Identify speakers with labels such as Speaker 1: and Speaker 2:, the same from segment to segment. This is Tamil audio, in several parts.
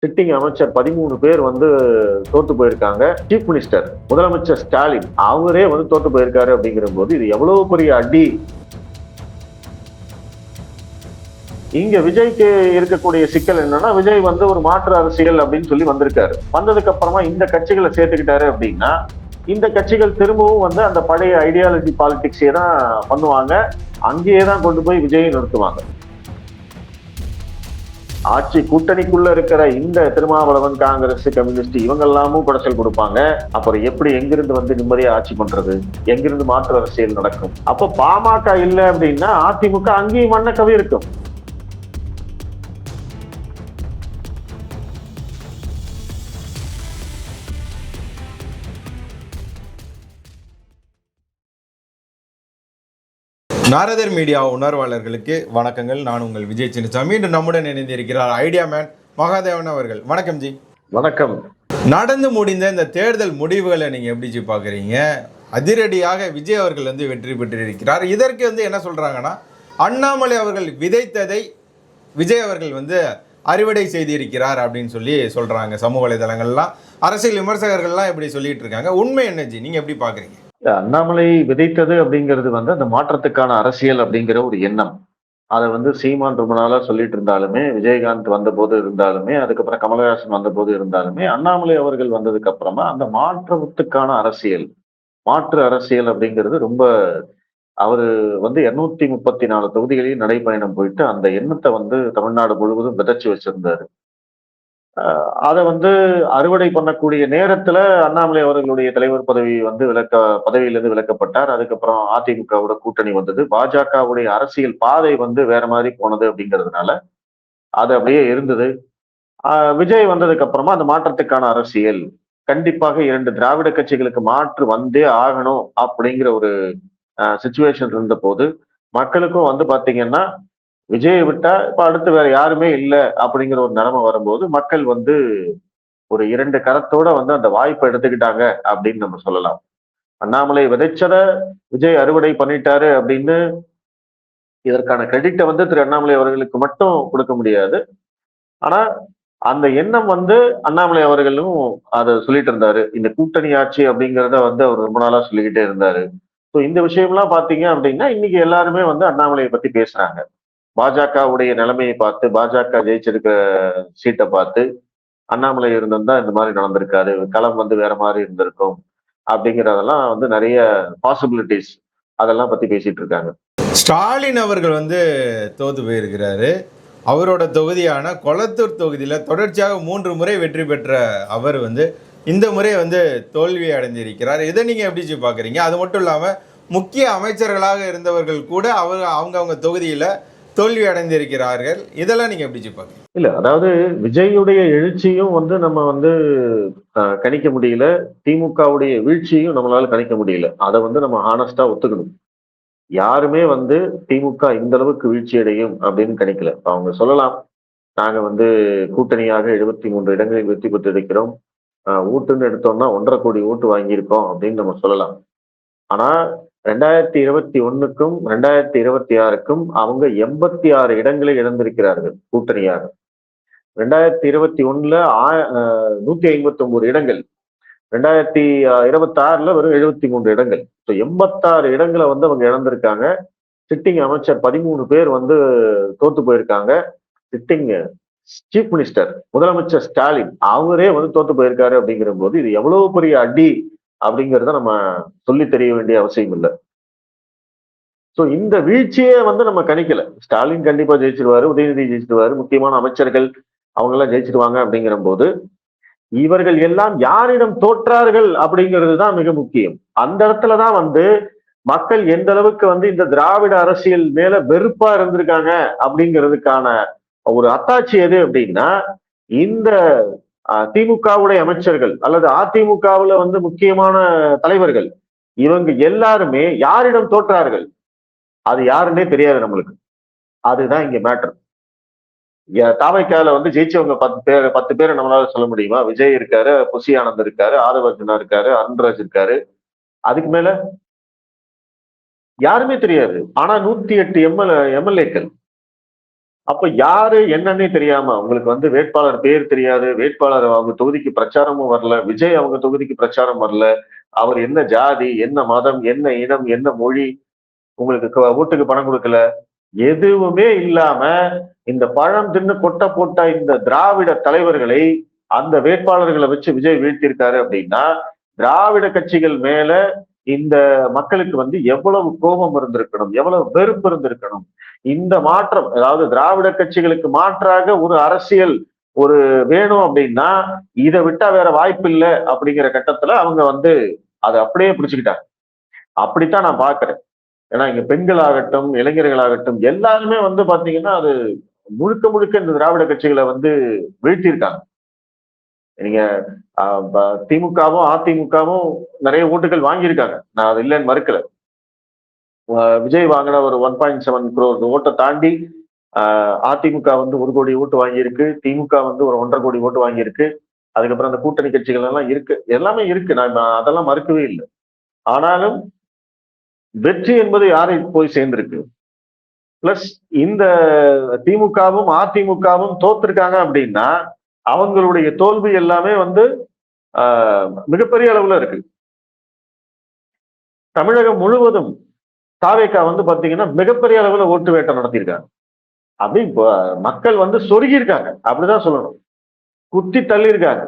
Speaker 1: சிட்டிங் அமைச்சர் 13 பேர் வந்து தோத்து போயிருக்காங்க. சீஃப் மினிஸ்டர் முதலமைச்சர் ஸ்டாலின் அவரே வந்து தோத்து போயிருக்காரு அப்படிங்கிற போது இது எவ்வளவு பெரிய அடி. இங்க விஜய்க்கு இருக்கக்கூடிய சிக்கல் என்னன்னா, விஜய் வந்து ஒரு மாற்று அரசியல் அப்படின்னு சொல்லி வந்திருக்காரு. வந்ததுக்கு அப்புறமா இந்த கட்சிகளை சேர்த்துக்கிட்டாரு அப்படின்னா, இந்த கட்சிகள் திரும்பவும் வந்து அந்த பழைய ஐடியாலஜி பாலிடிக்ஸே தான் பண்ணுவாங்க. அங்கேயே தான் கொண்டு போய் விஜயை நிறுத்துவாங்க. ஆட்சி கூட்டணிக்குள்ள இருக்கிற இந்த திருமாவளவன், காங்கிரஸ், கம்யூனிஸ்ட் இவங்க எல்லாமும் குடைச்சல் கொடுப்பாங்க. அப்புறம் எப்படி எங்கிருந்து வந்து நிம்மதியா ஆட்சி பண்றது, எங்கிருந்து மாற்று அரசியல் நடக்கும்? அப்ப பாமக இல்ல அப்படின்னா அதிமுக அங்கேயும் மண்ண கவி இருக்கும்.
Speaker 2: நாரதர் மீடியா உணர்வாளர்களுக்கு வணக்கங்கள். நான் உங்கள் விஜய் சின்னசாமி. இன்று நம்முடன் இணைந்திருக்கிறார் ஐடியா மேன் மகாதேவன் அவர்கள். வணக்கம் ஜி.
Speaker 1: வணக்கம்.
Speaker 2: நடந்து முடிந்த இந்த தேர்தல் முடிவுகளை நீங்க எப்படி ஜி பாக்குறீங்க? அதிரடியாக விஜய் அவர்கள் வந்து வெற்றி பெற்றிருக்கிறார். இதற்கு வந்து என்ன சொல்றாங்கன்னா, அண்ணாமலை அவர்கள் விதைத்ததை விஜய் அவர்கள் வந்து அறுவடை செய்திருக்கிறார் அப்படின்னு சொல்லி சொல்றாங்க. சமூக வலைதளங்கள்லாம் அரசியல் விமர்சகர்கள்லாம் எப்படி சொல்லிட்டு இருக்காங்க. உண்மை என்ன ஜி, நீங்க எப்படி பாக்குறீங்க?
Speaker 1: அண்ணாமலை விதைத்தது அப்படிங்கிறது வந்து அந்த மாற்றத்துக்கான அரசியல் அப்படிங்கிற ஒரு எண்ணம். அதை வந்து சீமான் ரொம்ப நாளா சொல்லிட்டு இருந்தாலுமே, விஜயகாந்த் வந்த போது இருந்தாலுமே, அதுக்கப்புறம் கமலஹாசன் வந்த போது இருந்தாலுமே, அண்ணாமலை அவர்கள் வந்ததுக்கு அப்புறமா அந்த மாற்றத்துக்கான அரசியல், மாற்று அரசியல் அப்படிங்கிறது ரொம்ப அவரு வந்து 234 தொகுதிகளையும் நடைபயணம் போயிட்டு அந்த எண்ணத்தை வந்து தமிழ்நாடு முழுவதும் விதைச்சு வச்சிருந்தாரு. அதை வந்து அறுவடை பண்ணக்கூடிய நேரத்துல அண்ணாமலை அவர்களுடைய தலைவர் பதவி வந்து பதவியிலிருந்து விலக்கப்பட்டார். அதுக்கப்புறம் அதிமுகவோட கூட்டணி வந்தது. பாஜகவுடைய அரசியல் பாதை வந்து வேற மாதிரி போனது அப்படிங்கிறதுனால அது அப்படியே இருந்தது. விஜய் வந்ததுக்கு அப்புறமா அந்த மாற்றத்துக்கான அரசியல் கண்டிப்பாக 2 திராவிட கட்சிகளுக்கு மாற்று வந்தே ஆகணும் அப்படிங்கிற ஒரு சுச்சுவேஷன் இருந்த போது மக்களுக்கும் வந்து பாத்தீங்கன்னா விஜயை விட்டா இப்ப அடுத்து வேற யாருமே இல்ல அப்படிங்கிற ஒரு நிலைமை வரும்போது மக்கள் வந்து ஒரு 2 கரத்தோட வந்து அந்த வாய்ப்பை எடுத்துக்கிட்டாங்க அப்படின்னு நம்ம சொல்லலாம். அண்ணாமலை விதைச்சத விஜய் அறுவடை பண்ணிட்டாரு அப்படின்னு இதற்கான கிரெடிட்டை வந்து திரு அண்ணாமலை அவர்களுக்கு மட்டும் கொடுக்க முடியாது. ஆனா அந்த எண்ணம் வந்து அண்ணாமலை அவர்களும் அதை சொல்லிட்டு இருந்தாரு. இந்த கூட்டணி ஆட்சி அப்படிங்கிறத வந்து அவர் ரொம்ப நாளா சொல்லிக்கிட்டே இருந்தாரு. ஸோ இந்த விஷயம்லாம் பாத்தீங்க அப்படின்னா இன்னைக்கு எல்லாருமே வந்து அண்ணாமலையை பத்தி பேசுறாங்க. பாஜகவுடைய நிலைமையை பார்த்து, பாஜக ஜெயிச்சிருக்கிற சீட்டை பார்த்து, அண்ணாமலை இருந்திருந்தா இந்த மாதிரி நடந்திருக்காரு, களம் வந்து வேற மாதிரி இருந்திருக்கும் அப்படிங்கிறதெல்லாம் வந்து நிறைய பாசிபிலிட்டிஸ் அதெல்லாம் பத்தி பேசிட்டு இருக்காங்க.
Speaker 2: ஸ்டாலின் அவர்கள் வந்து தோத்து போயிருக்கிறாரு. அவரோட தொகுதியான கொளத்தூர் தொகுதியில் தொடர்ச்சியாக 3 முறை வெற்றி பெற்ற அவர் வந்து இந்த முறை வந்து தோல்வி அடைந்திருக்கிறார். இதை நீங்க எப்படி பாக்குறீங்க? அது மட்டும் இல்லாம முக்கிய அமைச்சர்களாக இருந்தவர்கள் கூட அவங்க தொகுதியில தோல்வி அடைந்திருக்கிறார்கள். இதெல்லாம் நீங்க எப்படி பாக்குறீங்க?
Speaker 1: இல்ல, அதாவது விஜயுடைய எழுச்சியும் வந்து நம்ம வந்து கணிக்க முடியல, திமுகவுடைய வீழ்ச்சியும் நம்மளால கணிக்க முடியல. அதை வந்து நம்ம ஹானஸ்டா ஒத்துக்கணும். யாருமே வந்து திமுக இந்த அளவுக்கு வீழ்ச்சி அடையும் அப்படின்னு கணிக்கல. அவங்க சொல்லலாம், நாங்க வந்து கூட்டணியாக 73 இடங்களில் வெற்றி பெற்றிருக்கிறோம், ஓட்டுன்னு எடுத்தோம்னா 1.5 கோடி ஓட்டு வாங்கியிருக்கோம் அப்படின்னு நம்ம சொல்லலாம். ஆனா 2021க்கும் 2026க்கும் அவங்க 86 இடங்களை இழந்திருக்கிறார்கள் கூட்டணியாக. 2021ல 159 இடங்கள், 2026ல வெறும் 73 இடங்கள். 86 இடங்களை வந்து அவங்க இழந்திருக்காங்க. சிட்டிங் அமைச்சர் 13 பேர் வந்து தோத்து போயிருக்காங்க. சிட்டிங் சீஃப் மினிஸ்டர் முதலமைச்சர் ஸ்டாலின் அவரே வந்து தோத்து போயிருக்காரு அப்படிங்கிற போது இது எவ்வளவு பெரிய அடி அப்படிங்கிறத நம்ம சொல்லி தெரிய வேண்டிய அவசியம் இல்லை. சோ இந்த வீழ்ச்சியே வந்து நம்ம கணிக்கல. ஸ்டாலின் கண்டிப்பா ஜெயிச்சிருவாரு, உதயநிதி ஜெயிச்சிருவாரு, முக்கியமான அமைச்சர்கள் அவங்க எல்லாம் ஜெயிச்சிருவாங்க அப்படிங்கிற போது இவர்கள் எல்லாம் யாரிடம் தோற்றார்கள் அப்படிங்கிறது தான் மிக முக்கியம். அந்த இடத்துலதான் வந்து மக்கள் எந்த அளவுக்கு வந்து இந்த திராவிட அரசியல் மேல வெறுப்பா இருந்திருக்காங்க அப்படிங்கிறதுக்கான ஒரு அத்தாட்சி எது அப்படின்னா, இந்த திமுகவுடைய அமைச்சர்கள் அல்லது அதிமுகவுல வந்து முக்கியமான தலைவர்கள் இவங்க எல்லாருமே யாரிடம் தோற்றார்கள் அது யாருன்னே தெரியாது நம்மளுக்கு. அதுதான் இங்க மேட்டர். தாவைக்கால வந்து ஜெயிச்சவங்க 10 பேரை நம்மளால சொல்ல முடியுமா? விஜய் இருக்காரு, புசி ஆனந்த் இருக்காரு, ஆதவர்ஜுனா இருக்காரு, அருண்ராஜ் இருக்காரு. அதுக்கு மேல யாருமே தெரியாது. ஆனா 108 எம்எல்ஏக்கள் அப்ப யாரு என்னன்னே தெரியாம உங்களுக்கு வந்து வேட்பாளர் பேர் தெரியாது, வேட்பாளர் அவங்க தொகுதிக்கு பிரச்சாரமும் வரல, விஜய் அவங்க தொகுதிக்கு பிரச்சாரம் வரல, அவர் என்ன ஜாதி, என்ன மதம், என்ன இனம், என்ன மொழி, உங்களுக்கு ஓட்டுக்கு பணம் கொடுக்கல, எதுவுமே இல்லாம இந்த பழம் தின்னு கொட்டை போட்ட இந்த திராவிட தலைவர்களை அந்த வேட்பாளர்களை வச்சு விஜய் வீழ்த்தியிருக்காரு அப்படின்னா, திராவிட கட்சிகள் மேல இந்த மக்களுக்கு வந்து எவ்வளவு கோபம் இருந்திருக்கணும், எவ்வளவு வெறுப்பு இருந்திருக்கணும். இந்த மாற்றம், அதாவது திராவிட கட்சிகளுக்கு மாற்றாக ஒரு அரசியல் ஒரு வேணும் அப்படின்னா இதை விட்டா வேற வாய்ப்பு இல்லை அப்படிங்கிற கட்டத்துல அவங்க வந்து அதை அப்படியே பிடிச்சுக்கிட்டாங்க. அப்படித்தான் நான் பாக்குறேன். ஏன்னா இங்க பெண்களாகட்டும், இளைஞர்களாகட்டும் எல்லாருமே வந்து பாத்தீங்கன்னா அது முழுக்க முழுக்க இந்த திராவிட கட்சிகளை வந்து வீழ்த்தியிருக்காங்க. நீங்க திமுகவும் அதிமுகவும் நிறைய ஓட்டுகள் வாங்கியிருக்காங்க, நான் அது இல்லைன்னு மறுக்கல. விஜய் வாங்கின ஒரு 1.7 crore ஓட்டை தாண்டி அதிமுக வந்து 1 கோடி ஓட்டு வாங்கியிருக்கு, திமுக வந்து ஒரு 1.5 கோடி ஓட்டு வாங்கியிருக்கு. அதுக்கப்புறம் அந்த கூட்டணி கட்சிகள் எல்லாம் இருக்கு, எல்லாமே இருக்கு, நான் அதெல்லாம் மறுக்கவே இல்லை. ஆனாலும் வெற்றி என்பது யாரை போய் சேர்ந்திருக்கு? பிளஸ் இந்த திமுகவும் அதிமுகவும் தோத்திருக்காங்க அப்படின்னா அவங்களுடைய தோல்வி எல்லாமே வந்து மிகப்பெரிய அளவுல இருக்கு. தமிழகம் முழுவதும் தாவேகா வந்து பாத்தீங்கன்னா மிகப்பெரிய அளவுல ஓட்டு வேட்டை நடத்தியிருக்காங்க. அப்படி மக்கள் வந்து சொருகி இருக்காங்க, அப்படிதான் சொல்லணும். குத்தி தள்ளி இருக்காங்க.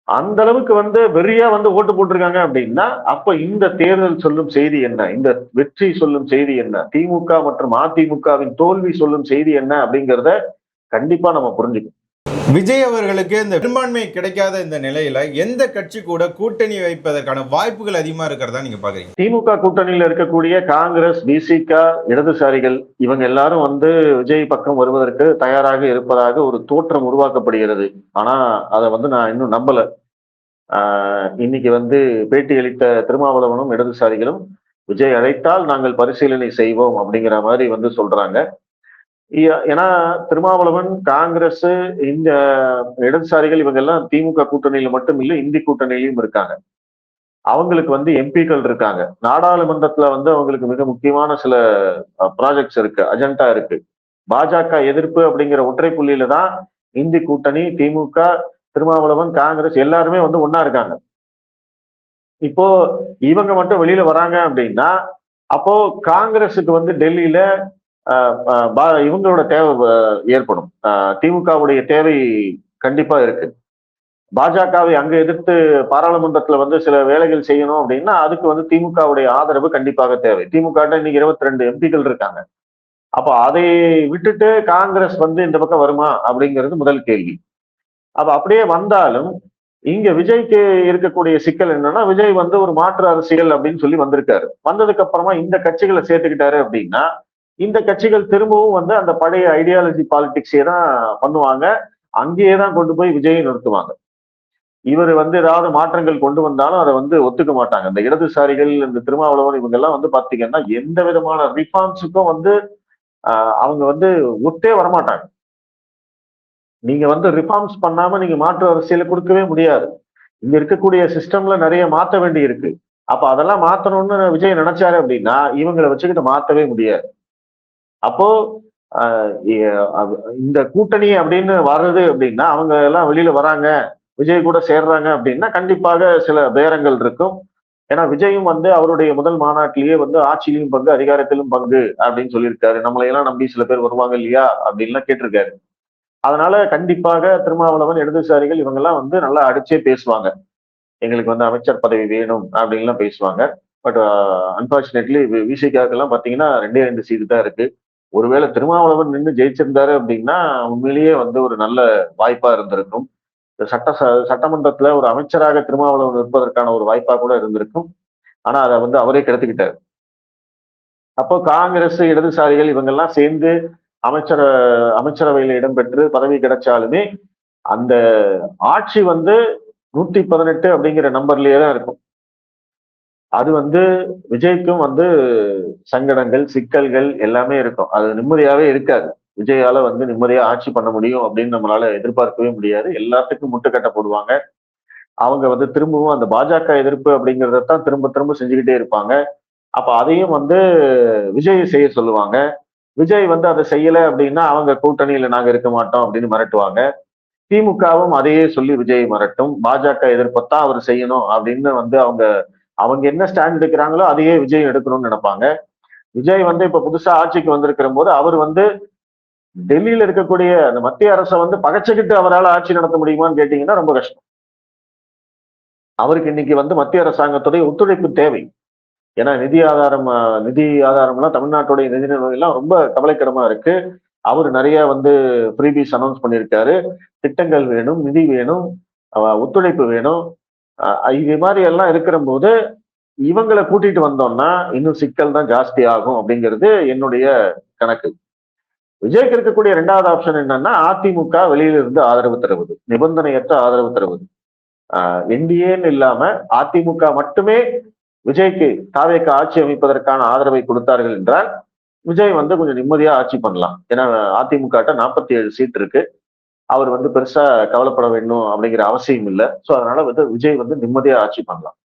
Speaker 1: அந்த அளவுக்கு வந்து வெறியா வந்து ஓட்டு போட்டிருக்காங்க அப்படின்னா அப்ப இந்த தேர்தல் சொல்லும் செய்தி என்ன, இந்த வெற்றி சொல்லும் செய்தி என்ன, திமுக மற்றும் அதிமுகவின் தோல்வி சொல்லும் செய்தி என்ன அப்படிங்கிறத கண்டிப்பா நம்ம புரிஞ்சுக்கணும்.
Speaker 2: விஜய் அவர்களுக்கு இந்த பெரும்பான்மை கிடைக்காத இந்த நிலையில எந்த கட்சி கூட கூட்டணி வைப்பதற்கான வாய்ப்புகள் அதிகமா இருக்கிறதா நீங்க பாக்குறீங்க?
Speaker 1: திமுக கூட்டணியில் இருக்கக்கூடிய காங்கிரஸ், பிசிக, இடதுசாரிகள் இவங்க எல்லாரும் வந்து விஜய் பக்கம் வருவதற்கு தயாராக இருப்பதாக ஒரு தோற்றம் உருவாக்கப்படுகிறது. ஆனா அதை வந்து நான் இன்னும் நம்பல. இன்னைக்கு வந்து பேட்டி அளித்த திருமாவளவனும் இடதுசாரிகளும் விஜய் அழைத்தால் நாங்கள் பரிசீலனை செய்வோம் அப்படிங்கிற மாதிரி வந்து சொல்றாங்க. ஏன்னா திருமாவளவன், காங்கிரஸ், இந்த இடதுசாரிகள் இவங்க எல்லாம் திமுக கூட்டணியில மட்டும் இல்லை, இந்தி கூட்டணியிலும் இருக்காங்க. அவங்களுக்கு வந்து எம்பிக்கள் இருக்காங்க. நாடாளுமன்றத்துல வந்து அவங்களுக்கு மிக முக்கியமான சில ப்ராஜெக்ட்ஸ் இருக்கு, அஜெண்டா இருக்கு. பாஜக எதிர்ப்பு அப்படிங்கிற ஒற்றை புள்ளியில தான் இந்தி கூட்டணி, திமுக, திருமாவளவன், காங்கிரஸ் எல்லாருமே வந்து ஒன்னா இருக்காங்க. இப்போ இவங்க மட்டும் வெளியில வராங்க அப்படின்னா அப்போ காங்கிரஸுக்கு வந்து டெல்லியில இவங்களோட தேவை ஏற்படும். திமுகவுடைய தேவை கண்டிப்பா இருக்கு. பாஜகவை அங்க எதிர்த்து பாராளுமன்றத்துல வந்து சில வேலைகள் செய்யணும் அப்படின்னா அதுக்கு வந்து திமுகவுடைய ஆதரவு கண்டிப்பாக தேவை. திமுக இன்னைக்கு 22 எம்பிக்கள் இருக்காங்க. அப்ப அதை விட்டுட்டு காங்கிரஸ் வந்து இந்த பக்கம் வருமா அப்படிங்கிறது முதல் கேள்வி. அப்ப அப்படியே வந்தாலும் இங்க விஜய்க்கு இருக்கக்கூடிய சிக்கல் என்னன்னா, விஜய் வந்து ஒரு மாற்று அரசியல் அப்படின்னு சொல்லி வந்திருக்காரு. வந்ததுக்கு அப்புறமா இந்த கட்சிகளை சேர்த்துக்கிட்டாரு அப்படின்னா இந்த கட்சிகள் திரும்பவும் வந்து அந்த பழைய ஐடியாலஜி பாலிடிக்ஸே தான் பண்ணுவாங்க. அங்கேயே தான் கொண்டு போய் விஜயை நிறுத்துவாங்க. இவர் வந்து ஏதாவது மாற்றங்கள் கொண்டு வந்தாலும் அதை வந்து ஒத்துக்க மாட்டாங்க. இந்த இடதுசாரிகள், இந்த திருமாவளவன் இவங்க எல்லாம் வந்து பாத்தீங்கன்னா எந்த விதமான ரிஃபார்ம்ஸுக்கும் வந்து அவங்க வந்து ஒத்தே வரமாட்டாங்க. நீங்க வந்து ரிஃபார்ம்ஸ் பண்ணாம நீங்க மாற்று அரசியலை கொடுக்கவே முடியாது. இங்க இருக்கக்கூடிய சிஸ்டம்ல நிறைய மாற்ற வேண்டி இருக்கு. அப்ப அதெல்லாம் மாத்தணும்னு விஜய் நினைச்சாரு அப்படின்னா இவங்களை வச்சுக்கிட்டு மாத்தவே முடியாது. அப்போ இந்த கூட்டணி அப்படின்னு வர்றது அப்படின்னா அவங்க எல்லாம் வெளியில வராங்க, விஜய் கூட சேர்றாங்க அப்படின்னா கண்டிப்பாக சில பேரங்கள் இருக்கும். ஏன்னா விஜயும் வந்து அவருடைய முதல் மாநாட்டிலேயே வந்து ஆட்சியிலும் பங்கு, அதிகாரத்திலும் பங்கு அப்படின்னு சொல்லியிருக்காரு. நம்மளையெல்லாம் நம்பி சில பேர் வருவாங்க இல்லையா அப்படின்லாம் கேட்டிருக்காரு. அதனால கண்டிப்பாக திருமாவளவன், இடதுசாரிகள் இவங்கெல்லாம் வந்து நல்லா அடிச்சே பேசுவாங்க. எங்களுக்கு வந்து அமைச்சர் பதவி வேணும் அப்படின்லாம் பேசுவாங்க. பட் அன்பார்ச்சுனேட்லி விசிகாக்கெல்லாம் பாத்தீங்கன்னா 2 சீட்டு தான் இருக்கு. ஒருவேளை திருமாவளவன் நின்று ஜெயிச்சிருந்தாரு அப்படின்னா உண்மையிலேயே வந்து ஒரு நல்ல வாய்ப்பா இருந்திருக்கும். சட்டமன்றத்துல ஒரு அமைச்சராக திருமாவளவன் இருப்பதற்கான ஒரு வாய்ப்பா கூட இருந்திருக்கும். ஆனா அதை வந்து அவரே கெடுத்துக்கிட்டாரு. அப்போ காங்கிரஸ், இடதுசாரிகள் இவங்கெல்லாம் சேர்ந்து அமைச்சரவையில இடம்பெற்று பதவி கிடைச்சாலுமே அந்த ஆட்சி வந்து 118 அப்படிங்கிற நம்பர்லயே தான் இருக்கும். அது வந்து விஜய்க்கும் வந்து சங்கடங்கள், சிக்கல்கள் எல்லாமே இருக்கும். அது நிம்மதியாவே இருக்காது. விஜயால வந்து நிம்மதியா ஆட்சி பண்ண முடியும் அப்படின்னு நம்மளால எதிர்பார்க்கவே முடியாது. எல்லாத்துக்கும் முட்டுக்கட்டை போடுவாங்க. அவங்க வந்து திரும்பவும் அந்த பாஜக எதிர்ப்பு அப்படிங்கிறதான் திரும்ப திரும்ப செஞ்சுக்கிட்டே இருப்பாங்க. அப்ப அதையும் வந்து விஜய் செய்ய சொல்லுவாங்க. விஜய் வந்து அதை செய்யல அப்படின்னா அவங்க கூட்டணியில நாங்க இருக்க மாட்டோம் அப்படின்னு மிரட்டுவாங்க. திமுகவும் அதையே சொல்லி விஜய் மிரட்டும். பாஜக எதிர்ப்பத்தான் அவர் செய்யணும் அப்படின்னு வந்து அவங்க அவங்க என்ன ஸ்டாண்ட் எடுக்கிறாங்களோ அதையே விஜய் எடுக்கணும்னு நினைப்பாங்க. விஜய் வந்து இப்ப புதுசா ஆட்சிக்கு வந்திருக்கிற போது அவர் வந்து டெல்லியில இருக்கக்கூடிய அந்த மத்திய அரசை வந்து பகச்சுக்கிட்டு அவரால் ஆட்சி நடத்த முடியுமான்னு கேட்டீங்கன்னா ரொம்ப கஷ்டம். அவருக்கு இன்னைக்கு வந்து மத்திய அரசாங்கத்துடைய ஒத்துழைப்பு தேவை. ஏன்னா நிதி ஆதாரம்லாம் தமிழ்நாட்டுடைய நிதி நிலைமை எல்லாம் ரொம்ப கவலைக்கிடமா இருக்கு. அவரு நிறைய வந்து ஃப்ரீபீஸ் அனௌன்ஸ் பண்ணியிருக்காரு. திட்டங்கள் வேணும், நிதி வேணும், ஒத்துழைப்பு வேணும். இது மாதிரி எல்லாம் இருக்கிற போது இவங்களை கூட்டிட்டு வந்தோம்னா இன்னும் சிக்கல் தான் ஜாஸ்தி ஆகும் அப்படிங்கிறது என்னுடைய கணக்கு. விஜய்க்கு இருக்கக்கூடிய இரண்டாவது ஆப்ஷன் என்னன்னா அதிமுக வெளியில இருந்து ஆதரவு தருவது, நிபந்தனையற்ற ஆதரவு தருவது. என்டிஏன்னு இல்லாம அதிமுக மட்டுமே விஜய்க்கு தாவேக்கு ஆட்சி அமைப்பதற்கான ஆதரவை கொடுத்தார்கள் என்றால் விஜய் வந்து கொஞ்சம் நிம்மதியா ஆட்சி பண்ணலாம். ஏன்னா அதிமுக 47 சீட் இருக்கு. அவர் வந்து பெருசா கவலைப்பட வேண்டும் அப்படிங்கிற அவசியம் இல்லை. சோ அதனால வந்து விஜய் வந்து நிம்மதியா ஆட்சி பண்ணலாம்.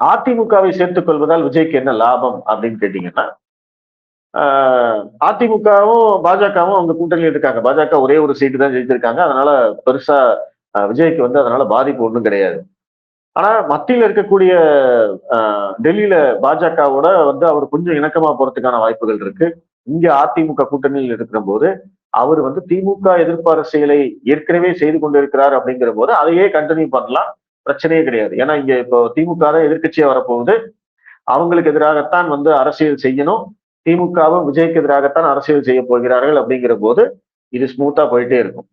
Speaker 1: அதிமுகவை சேர்த்துக் கொள்வதால் விஜய்க்கு என்ன லாபம் அப்படின்னு கேட்டீங்கன்னா, அதிமுகவும் பாஜகவும் அவங்க கூட்டணியில் இருக்காங்க. பாஜக ஒரே ஒரு சீட்டு தான் ஜெயிச்சிருக்காங்க. அதனால பெருசா விஜய்க்கு வந்து அதனால பாதிப்பு ஒன்றும் கிடையாது. ஆனா மத்தியில இருக்கக்கூடிய டெல்லியில பாஜகவோட வந்து அவர் கொஞ்சம் இணக்கமா போறதுக்கான வாய்ப்புகள் இருக்கு. இங்க அதிமுக கூட்டணியில் இருக்கிற போது அவர் வந்து திமுக எதிர்ப்பு அரசியலை ஏற்கனவே செய்து கொண்டிருக்கிறார் அப்படிங்கிற போது அதையே கண்டினியூ பண்ணலாம். பிரச்சனையே கிடையாது. ஏன்னா இங்க இப்போ திமுக தான் எதிர்க்கட்சியா வரப்போகுது. அவங்களுக்கு எதிராகத்தான் வந்து அரசியல் செய்யணும். திமுகவும் விஜய்க்கு எதிராகத்தான் அரசியல் செய்ய போகிறார்கள் அப்படிங்கிற போது இது ஸ்மூத்தா போயிட்டே இருக்கும்.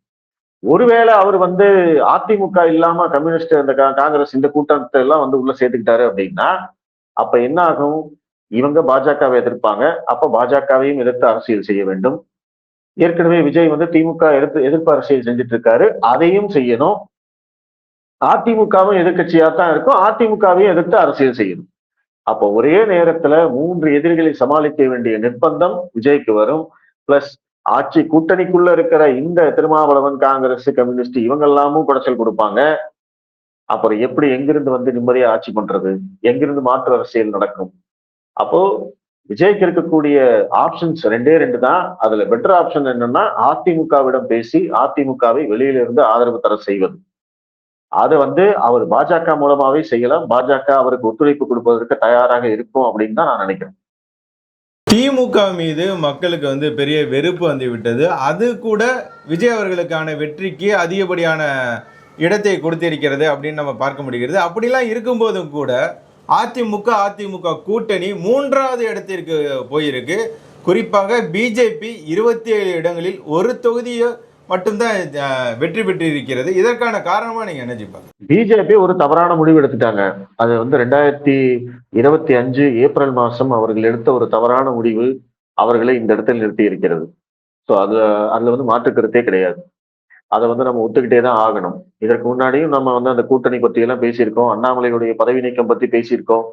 Speaker 1: ஒருவேளை அவர் வந்து அதிமுக இல்லாம கம்யூனிஸ்ட் இந்த காங்கிரஸ் இந்த கூட்டத்தை எல்லாம் வந்து உள்ள சேர்த்துக்கிட்டாரு அப்படின்னா அப்ப என்ன ஆகும்? இவங்க பாஜகவை எதிர்ப்பாங்க. அப்ப பாஜகவையும் எதிர்த்து அரசியல் செய்ய வேண்டும். ஏற்கனவே விஜய் வந்து திமுக எதிர்ப்பு அரசியல் செஞ்சுட்டு இருக்காரு. அதையும் செய்யணும். அதிமுகவும் எதிர்கட்சியா தான் இருக்கும். அதிமுகவையும் எதிர்த்து அரசியல் செய்யணும். அப்போ ஒரே நேரத்துல 3 எதிரிகளை சமாளிக்க வேண்டிய நிர்பந்தம் விஜய்க்கு வரும். பிளஸ் ஆட்சி கூட்டணிக்குள்ள இருக்கிற இந்த திருமாவளவன், காங்கிரஸ், கம்யூனிஸ்ட் இவங்க எல்லாமும் குடைச்சல் கொடுப்பாங்க. அப்புறம் எப்படி எங்கிருந்து வந்து நிம்மதியா ஆட்சி பண்றது? எங்கிருந்து மாற்று அரசியல் நடக்கும்? அப்போ விஜய்க்கு இருக்கக்கூடிய ஆப்ஷன்ஸ் 2 தான். அதுல பெட்டர் ஆப்ஷன் என்னன்னா அதிமுகவிடம் பேசி அதிமுகவை வெளியில இருந்து ஆதரவு தர செய்வது. அதை வந்து அவர் பாஜக மூலமாவே செய்யலாம். பாஜக அவருக்கு ஒத்துழைப்பு கொடுப்பதற்கு தயாராக இருக்கும் அப்படின்னு தான் நான் நினைக்கிறேன்.
Speaker 2: திமுக மீது மக்களுக்கு வந்து பெரிய வெறுப்பு வந்து விட்டது. அது கூட விஜய் அவர்களுக்கான வெற்றிக்கு அதிகப்படியான இடத்தை கொடுத்திருக்கிறது அப்படின்னு நம்ம பார்க்க முடிகிறது. அப்படிலாம் இருக்கும்போதும் கூட அதிமுக கூட்டணி 3வது இடத்திற்கு போயிருக்கு. குறிப்பாக பிஜேபி 27 இடங்களில் ஒரு தொகுதியை மட்டும்தான் வெற்றி பெற்று இருக்கிறது. இதற்கான காரணமா நீங்க என்ன ஜிப்பாங்க?
Speaker 1: பிஜேபி ஒரு தவறான முடிவு எடுத்துட்டாங்க. அது வந்து 2025 ஏப்ரல் மாசம் அவர்கள் எடுத்த ஒரு தவறான முடிவு அவர்களை இந்த இடத்தில் நிறுத்தி இருக்கிறது. ஸோ அதுல வந்து மாற்றுக்கருத்தே கிடையாது. அதை வந்து நம்ம ஒத்துக்கிட்டே தான் ஆகணும். இதற்கு முன்னாடியும் நம்ம வந்து அந்த கூட்டணி பத்தி எல்லாம் பேசியிருக்கோம். அண்ணாமலையுடைய பதவி நீக்கம் பத்தி பேசியிருக்கோம்.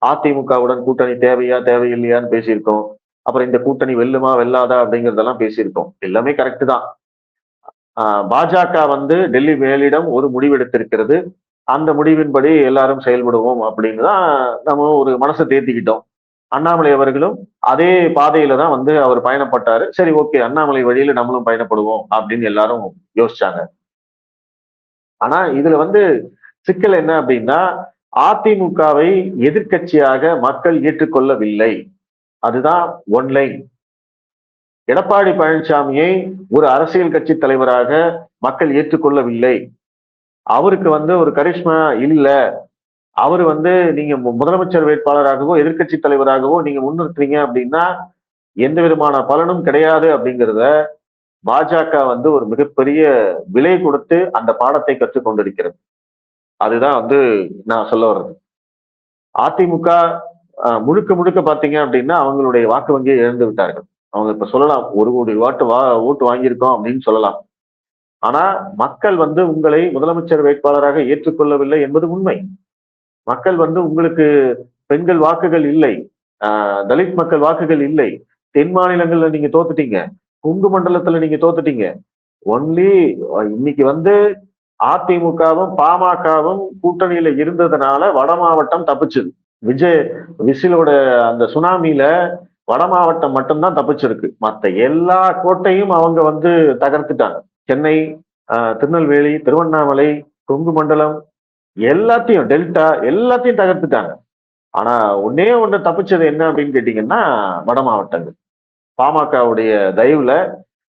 Speaker 1: அதிமுகவுடன் கூட்டணி தேவையா தேவையில்லையான்னு பேசியிருக்கோம். அப்புறம் இந்த கூட்டணி வெல்லுமா வெல்லாதா அப்படிங்கிறதெல்லாம் பேசியிருக்கோம். எல்லாமே கரெக்ட் தான். பாஜக வந்து டெல்லி மேலிடம் ஒரு முடிவு எடுத்திருக்கிறது. அந்த முடிவின்படி எல்லாரும் செயல்படுவோம் அப்படின்னு தான் நம்ம ஒரு மனசை தேர்த்திக்கிட்டோம். அண்ணாமலை அவர்களும் அதே பாதையில தான் வந்து அவர் பயணப்பட்டாரு. சரி, ஓகே, அண்ணாமலை வழியில நம்மளும் பயணப்படுவோம் அப்படின்னு எல்லாரும் யோசிச்சாங்க. ஆனா இதுல வந்து சிக்கல் என்ன அப்படின்னா அதிமுகவை எதிர்க்கட்சியாக மக்கள் ஏற்றுக்கொள்ளவில்லை. அதுதான் ஒன்லைன். எடப்பாடி பழனிசாமியை ஒரு அரசியல் கட்சி தலைவராக மக்கள் ஏற்றுக்கொள்ளவில்லை. அவருக்கு வந்து ஒரு கரிஷ்மா இல்ல. அவர் வந்து நீங்க முதலமைச்சர் வேட்பாளராகவோ எதிர்கட்சி தலைவராகவோ நீங்க முன்னிறுத்துறீங்க அப்படின்னா எந்த விதமான பலனும் கிடையாது அப்படிங்கிறத பாஜக வந்து ஒரு மிகப்பெரிய விலை கொடுத்து அந்த பாடத்தை கற்றுக் கொண்டிருக்கிறது. அதுதான் வந்து நான் சொல்ல வர்றது. அதிமுக முழுக்க முழுக்க பாத்தீங்க அப்படின்னா அவங்களுடைய வாக்கு வங்கியை இழந்து விட்டார்கள். அவங்க இப்ப சொல்லலாம் 1 கோடி ஓட்டு வாங்கியிருக்கோம் அப்படின்னு சொல்லலாம். ஆனா மக்கள் வந்து உங்களை முதலமைச்சர் வேட்பாளராக ஏற்றுக்கொள்ளவில்லை என்பது உண்மை. மக்கள் வந்து உங்களுக்கு பெண்கள் வாக்குகள் இல்லை, தலித் மக்கள் வாக்குகள் இல்லை, தென் மாநிலங்கள்ல நீங்க தோத்துட்டீங்க, கொங்கு மண்டலத்துல நீங்க தோத்துட்டீங்க. ஒன்லி இன்னைக்கு வந்து அதிமுகவும் பாமகவும் கூட்டணியில இருந்ததுனால வட மாவட்டம் தப்பிச்சுது. விசிலோட அந்த சுனாமியில வட மாவட்டம் மட்டும்தான் தப்பிச்சிருக்கு. மத்த எல்லா கோட்டையும் அவங்க வந்து தகர்த்துட்டாங்க. சென்னை, திருநெல்வேலி, திருவண்ணாமலை, கொங்கு மண்டலம் எல்லாத்தையும் டெல்டா எல்லாத்தையும் தகர்த்துட்டாங்க. ஆனா ஒண்ணே ஒண்ணு தப்பிச்சது என்ன அப்படின்னு கேட்டீங்கன்னா, வட மாவட்டங்கள். பாமகவுடைய தயவுல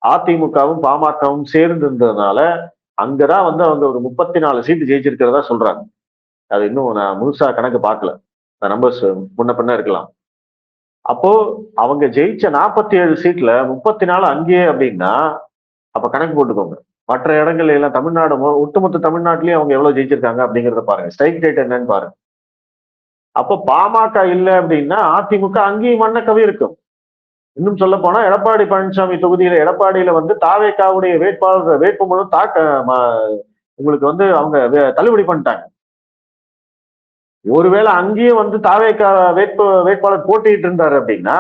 Speaker 1: அதிமுகவும், பாமகவும் சேர்ந்து இருந்ததுனால, அங்கதான் வந்து அவங்க ஒரு 34 சீட்டு ஜெயிச்சிருக்கிறதா சொல்றாங்க. அது இன்னும் நான் முழுசா கணக்கு பார்க்கல. இந்த நம்பர்ஸ் முன்ன பின்ன இருக்கலாம். அப்போ அவங்க ஜெயிச்ச 47 சீட்ல 34 அங்கேயே அப்படின்னா, அப்ப கணக்கு போட்டுக்கோங்க. மற்ற இடங்கள்ல எல்லாம் தமிழ்நாடு ஒட்டுமொத்த தமிழ்நாட்டிலேயே அவங்க எவ்வளவு ஜெயிச்சிருக்காங்க அப்படிங்கிறத பாருங்க. ஸ்ட்ரைக் ரேட் என்னன்னு பாருங்க. அப்போ பாமக இல்ல அப்படின்னா அதிமுக அங்கேயும் மண்ணக்கவி இருக்கும். இன்னும் சொல்ல போனா எடப்பாடி பழனிசாமி தொகுதியில எடப்பாடியில வந்து தாவேகாவுடைய வேட்பாளர் வேட்புமனு உங்களுக்கு வந்து அவங்க தள்ளுபடி பண்ணிட்டாங்க. ஒருவேளை அங்கேயும் வந்து தாவேகா வேட்பாளர் போட்டிட்டு இருந்தாரு அப்படின்னா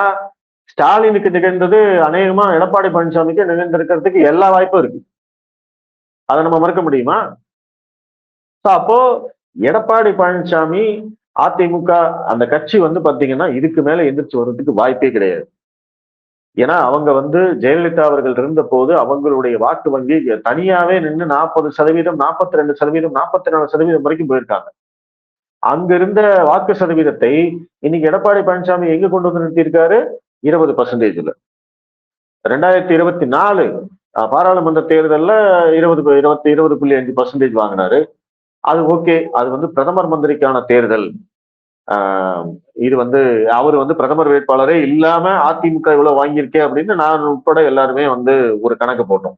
Speaker 1: ஸ்டாலினுக்கு நிகழ்ந்தது அநேகமா எடப்பாடி பழனிசாமிக்கு நிகழ்ந்திருக்கிறதுக்கு எல்லா வாய்ப்பும் இருக்கு. அதை நம்ம மறுக்க முடியுமா? அப்போ எடப்பாடி பழனிசாமி அதிமுக அந்த கட்சி வந்து பாத்தீங்கன்னா இதுக்கு மேல எந்திரிச்சு வர்றதுக்கு வாய்ப்பே கிடையாது. ஏன்னா அவங்க வந்து ஜெயலலிதா அவர்கள் இருந்த போது அவங்களுடைய வாக்கு வங்கி தனியாவே நின்று 40%, 42%, 44% வரைக்கும் போயிருக்காங்க. அங்க இருந்த வாக்கு சதவீதத்தை இன்னைக்கு எடப்பாடி பழனிசாமி எங்க கொண்டு வந்து நிறுத்தியிருக்காரு? 20%. 2024 பாராளுமன்ற தேர்தல்ல 20.5% வாங்கினாரு. அது ஓகே. அது வந்து பிரதமர் மந்திரிக்கான தேர்தல். இது வந்து அவர் வந்து பிரதமர் வேட்பாளரே இல்லாம அதிமுக இவ்வளவு வாங்கியிருக்கே அப்படின்னு நான் உட்பட எல்லாருமே வந்து ஒரு கணக்கு போட்டோம்.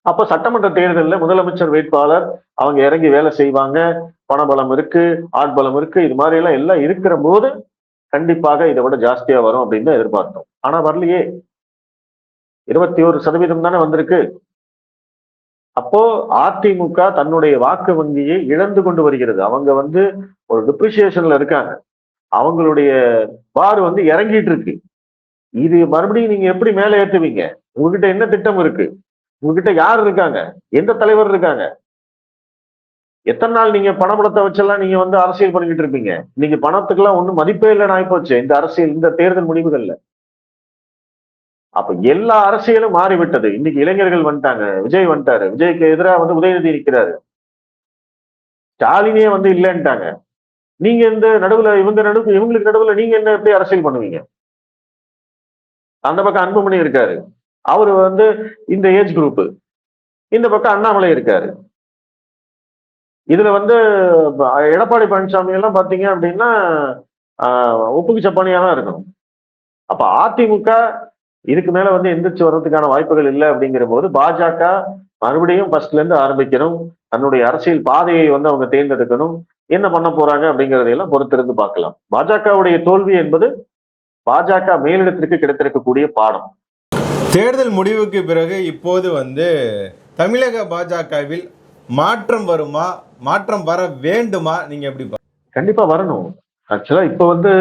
Speaker 1: அப்ப சட்டமன்ற தேர்தலில் முதலமைச்சர் வேட்பாளர் அவங்க இறங்கி வேலை செய்வாங்க, பணபலம் இருக்கு, ஆட்பலம் இருக்கு, இது மாதிரி எல்லாம் இருக்கிற போது கண்டிப்பாக இதை விட ஜாஸ்தியா வரும் அப்படின்னு எதிர்பார்த்தோம். ஆனா வரலையே. 21% தானே வந்திருக்கு. அப்போ அதிமுக தன்னுடைய வாக்கு வங்கியை இழந்து கொண்டு வருகிறது. அவங்க வந்து ஒரு டிப்ரிசியேஷன்ல இருக்காங்க. அவங்களுடைய பார் வந்து இறங்கிட்டு இருக்கு. இது மறுபடியும் நீங்க எப்படி மேல ஏத்துவீங்க? உங்ககிட்ட என்ன திட்டம் இருக்கு? உங்ககிட்ட யார் இருக்காங்க? எந்த தலைவர் இருக்காங்க? எத்தனை நாள் நீங்க பணபலத்தை வச்செல்லாம் நீங்க வந்து அரசியல் பண்ணிக்கிட்டு இருப்பீங்க? நீங்க பணத்துக்கெல்லாம் ஒண்ணும் மதிப்பே இல்லைன்னு ஆயிப்போச்சு இந்த அரசியல், இந்த தேர்தல் முடிவுகள்ல. அப்ப எல்லா அரசியலும் மாறிவிட்டது. இன்னைக்கு இளைஞர்கள் வந்துட்டாங்க. விஜய் வந்துட்டாரு. விஜய்க்கு எதிராக வந்து உதயநிதி நிற்கிறாரு. ஸ்டாலினே வந்து இல்லைன்ட்டாங்க. நீங்க இந்த நடுவுல இவங்களுக்கு நடுவுல நீங்க என்ன எப்படி அரசியல் பண்ணுவீங்க? அந்த பக்கம் அன்புமணி இருக்காரு. அவரு வந்து இந்த ஏஜ் குரூப். இந்த பக்கம் அண்ணாமலை இருக்காரு. இதுல வந்து எடப்பாடி பழனிசாமி எல்லாம் பாத்தீங்க அப்படின்னா ஒப்புக்கு சப்பானியா தான் இருக்கணும். அப்ப அதிமுக இதுக்கு மேல வந்து எந்திரிச்சு வர்றதுக்கான வாய்ப்புகள் இல்லை அப்படிங்கிற போது பாஜக மறுபடியும் ஃபர்ஸ்ட்ல இருந்து ஆரம்பிக்கணும். தன்னுடைய அரசியல் பாதையை வந்து அவங்க தேர்ந்தெடுக்கணும். என்ன பண்ண போறாங்க அப்படிங்கறதையெல்லாம் பொறுத்திருந்து பார்க்கலாம். பாஜகவுடைய தோல்வி என்பது பாஜக மேலிடத்திற்கு கிடைத்திருக்கக்கூடிய பாடம்.
Speaker 2: தேர்தல் முடிவுக்கு பிறகு இப்போது வந்து தமிழக பாஜகவில் மாற்றம் வருமா, மாற்றம் வர வேண்டுமா, நீங்க எப்படி?
Speaker 1: கண்டிப்பா வரணும். ஆக்சுவலா இப்ப வந்து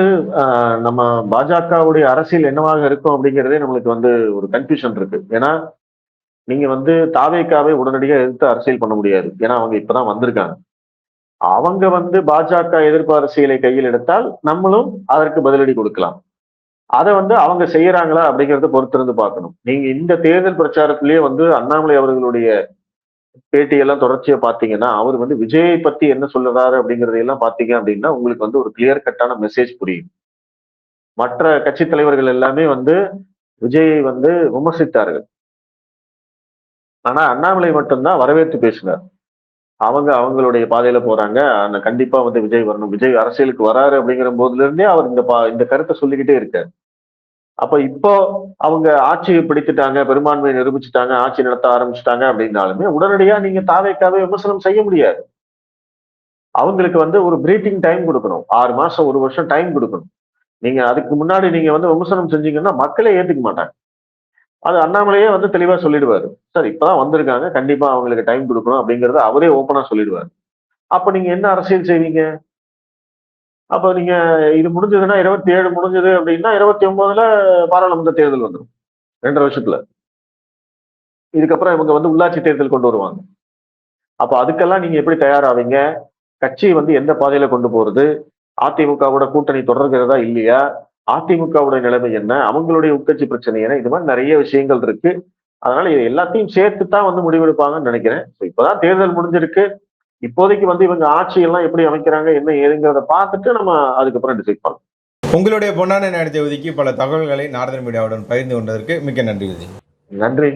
Speaker 1: நம்ம பாஜகவுடைய அரசியல் என்னவாக இருக்கும் அப்படிங்கிறதே நம்மளுக்கு வந்து ஒரு கன்ஃபியூஷன் இருக்கு. ஏன்னா நீங்க வந்து தாவேக்காவை உடனடியாக எதிர்த்து அரசியல் பண்ண முடியாது. ஏன்னா அவங்க இப்பதான் வந்திருக்காங்க. அவங்க வந்து பாஜக எதிர்ப்பு அரசியலை கையில் எடுத்தால் நம்மளும் அதற்கு பதிலடி கொடுக்கலாம். அதை வந்து அவங்க செய்யறாங்களா அப்படிங்கறத பொறுத்திருந்து பார்க்கணும். நீங்க இந்த தேர்தல் பிரச்சாரத்திலேயே வந்து அண்ணாமலை அவர்களுடைய பேட்டியெல்லாம் தொடர்ச்சியா பாத்தீங்கன்னா அவர் வந்து விஜயை பத்தி என்ன சொல்லுறாரு அப்படிங்கறதையெல்லாம் பாத்தீங்க அப்படின்னா உங்களுக்கு வந்து ஒரு கிளியர் கட்டான மெசேஜ் புரியும். மற்ற கட்சி தலைவர்கள் எல்லாமே வந்து விஜயை வந்து விமர்சித்தார்கள். ஆனா அண்ணாமலை மட்டும்தான் வரவேற்று பேசினார். அவங்களுடைய பாதையில போறாங்க. கண்டிப்பா வந்து விஜய் வரணும், விஜய் அரசியலுக்கு வராரு அப்படிங்கிற போதுல இருந்தே அவர் இந்த கருத்தை சொல்லிக்கிட்டே இருக்காரு. அப்ப இப்போ அவங்க ஆட்சியை பிடித்துட்டாங்க, பெரும்பான்மையை நிரூபிச்சுட்டாங்க, ஆட்சி நடத்த ஆரம்பிச்சுட்டாங்க அப்படின்னாலுமே உடனடியா நீங்க தாவேக்காவை விமர்சனம் செய்ய முடியாது. அவங்களுக்கு வந்து ஒரு பிரீத்திங் டைம் கொடுக்கணும். 6 மாசம் 1 வருஷம் டைம் கொடுக்கணும். நீங்க அதுக்கு முன்னாடி நீங்க வந்து விமர்சனம் செஞ்சீங்கன்னா மக்களே ஏத்துக்க மாட்டாங்க. அது அண்ணாமலையே வந்து தெளிவா சொல்லிடுவாரு. சார் இப்பதான் வந்திருக்காங்க, கண்டிப்பா அவங்களுக்கு டைம் கொடுக்கணும் அப்படிங்கறத அவரே ஓப்பனா சொல்லிடுவாரு. அப்ப நீங்க என்ன அரசியல் செய்வீங்க? அப்ப நீங்க இது முடிஞ்சதுன்னா 27 முடிஞ்சது அப்படின்னா 29ல பாராளுமன்ற தேர்தல் வந்துடும். 2.5 வருஷத்துல. இதுக்கப்புறம் இவங்க வந்து உள்ளாட்சி தேர்தல் கொண்டு வருவாங்க. அப்ப அதுக்கெல்லாம் நீங்க எப்படி தயாராவீங்க? கட்சி வந்து எந்த பாதையில கொண்டு போறது? அதிமுகவோட கூட்டணி தொடர்கிறதா இல்லையா? அதிமுகவுடைய நிலைமை என்ன, அவங்களுடைய உட்கட்சி பிரச்சனை என்ன, இது மாதிரி நிறைய விஷயங்கள் இருக்கு. அதனால இது எல்லாத்தையும் சேர்த்து தான் வந்து முடிவெடுப்பாங்கன்னு நினைக்கிறேன். இப்பதான் தேர்தல் முடிஞ்சிருக்கு. இப்போதைக்கு வந்து இவங்க ஆட்சி எல்லாம் எப்படி அமைக்கிறாங்க, என்ன ஏதுங்கிறத பார்த்துட்டு நம்ம அதுக்கப்புறம் டிசைட் பண்ணலாம்.
Speaker 2: உங்களுடைய பொன்னான நேரத்தை ஒதுக்கி பல தகவல்களை நார்தன் மீடியாவுடன் பகிர்ந்து கொண்டதற்கு மிக்க நன்றி விஜய்.
Speaker 1: நன்றி.